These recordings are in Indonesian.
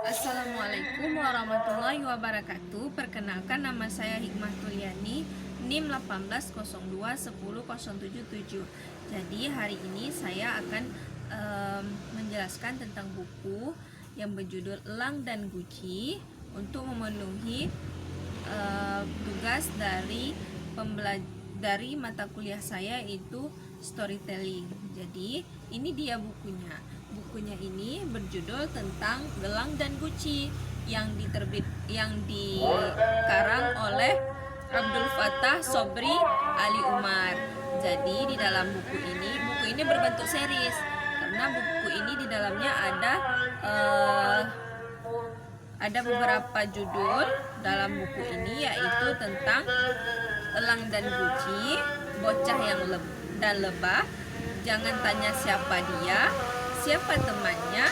Assalamualaikum warahmatullahi wabarakatuh. Perkenalkan, nama saya Hikmah Tuliani, NIM 18021007. Jadi hari ini saya akan menjelaskan tentang buku yang berjudul Elang dan Guci untuk memenuhi tugas dari mata kuliah saya, yaitu storytelling. Jadi ini dia bukunya. Bukunya ini berjudul tentang Elang dan Guci yang dikarang oleh Abdul Fattah Sobri Ali Umar. Jadi di dalam buku ini berbentuk series, karena buku ini di dalamnya ada beberapa judul dalam buku ini, yaitu tentang Elang dan Guci, Bocah yang lebah, Jangan Tanya Siapa Dia, Siapa Temannya,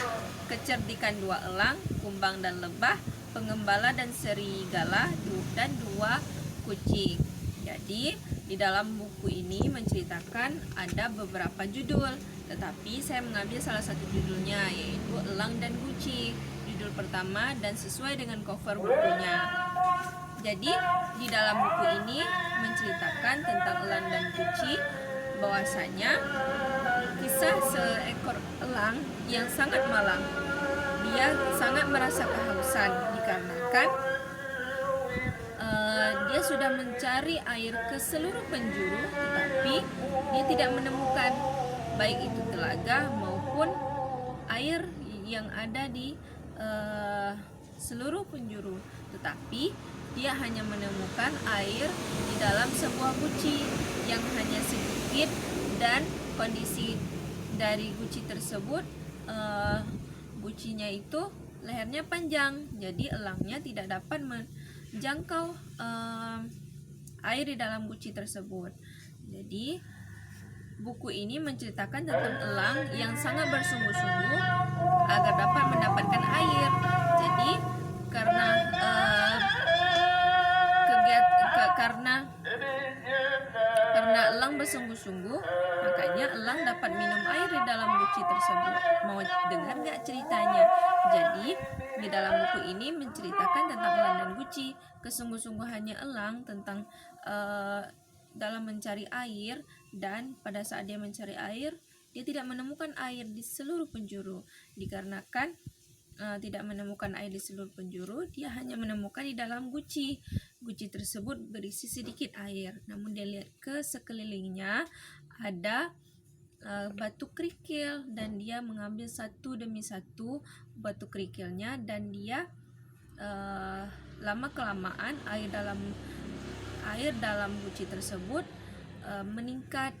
Kecerdikan Dua Elang, Kumbang dan Lebah, Pengembala dan Serigala, dan Dua Kucing. Jadi di dalam buku ini menceritakan ada beberapa judul, tetapi saya mengambil salah satu judulnya, yaitu Elang dan Guci, judul pertama dan sesuai dengan cover bukunya. Jadi di dalam buku ini menceritakan tentang Elang dan Guci, bahwasanya kisah seekor elang yang sangat malang. Dia sangat merasa kehausan dikarenakan dia sudah mencari air ke seluruh penjuru, tetapi dia tidak menemukan baik itu telaga maupun air yang ada di seluruh penjuru. Tetapi dia hanya menemukan air di dalam sebuah guci yang hanya sedikit, dan kondisi dari guci tersebut, gucinya itu lehernya panjang, jadi elangnya tidak dapat menjangkau air di dalam guci tersebut. Jadi buku ini menceritakan tentang elang yang sangat bersungguh-sungguh agar dapat mendapatkan air. Jadi karena elang bersungguh-sungguh, makanya elang dapat minum air di dalam guci tersebut. Mau dengar nggak ceritanya? Jadi di dalam buku ini menceritakan tentang elang dan guci, kesungguh-sungguhannya elang tentang dalam mencari air, dan pada saat dia mencari air, dia tidak menemukan air di seluruh penjuru. Dikarenakan tidak menemukan air di seluruh penjuru, dia hanya menemukan di dalam guci. Guci tersebut berisi sedikit air, namun dia lihat ke sekelilingnya ada batu kerikil, dan dia mengambil satu demi satu batu kerikilnya, dan dia lama kelamaan air dalam guci tersebut meningkat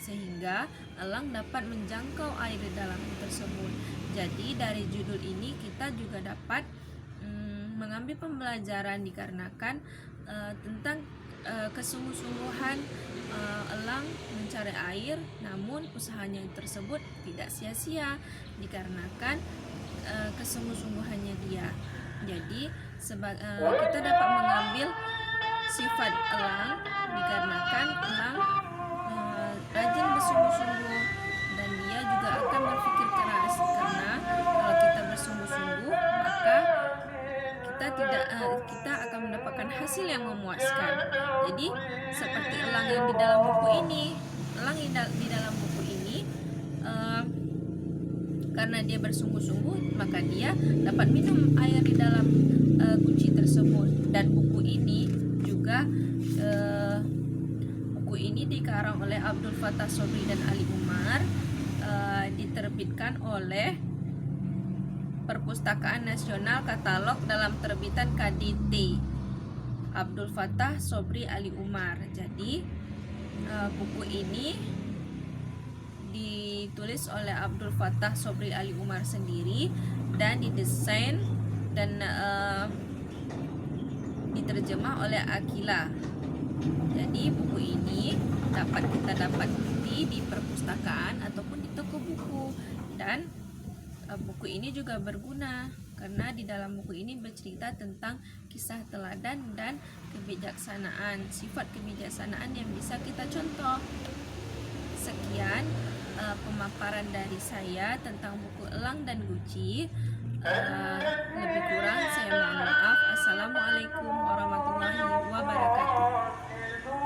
sehingga elang dapat menjangkau air di dalam tersebut. Jadi dari judul ini kita juga dapat mengambil pembelajaran, dikarenakan tentang kesungguh-sungguhan elang mencari air, namun usahanya tersebut tidak sia-sia dikarenakan kesungguh-sungguhannya dia. Jadi kita dapat mengambil sifat elang, dikarenakan elang rajin bersungguh-sungguh, dan dia juga akan berpikir keras, karena kalau kita bersungguh-sungguh maka kita akan mendapatkan hasil yang memuaskan. Jadi seperti elang yang di dalam buku ini, karena dia bersungguh-sungguh, maka dia dapat minum air di dalam guci tersebut. Dan buku ini dikarang oleh Abdul Fattah Sobri dan Ali Umar, diterbitkan oleh Perpustakaan Nasional Katalog dalam terbitan KDT, Abdul Fattah Sobri Ali Umar. Jadi buku ini ditulis oleh Abdul Fattah Sobri Ali Umar sendiri, dan didesain dan diterjemah oleh Akila. Jadi buku ini dapat kita dapati di perpustakaan ataupun di toko buku, dan buku ini juga berguna karena di dalam buku ini bercerita tentang kisah teladan dan kebijaksanaan, sifat kebijaksanaan yang bisa kita contoh. Sekian pemaparan dari saya tentang buku Elang dan Guci. Eh,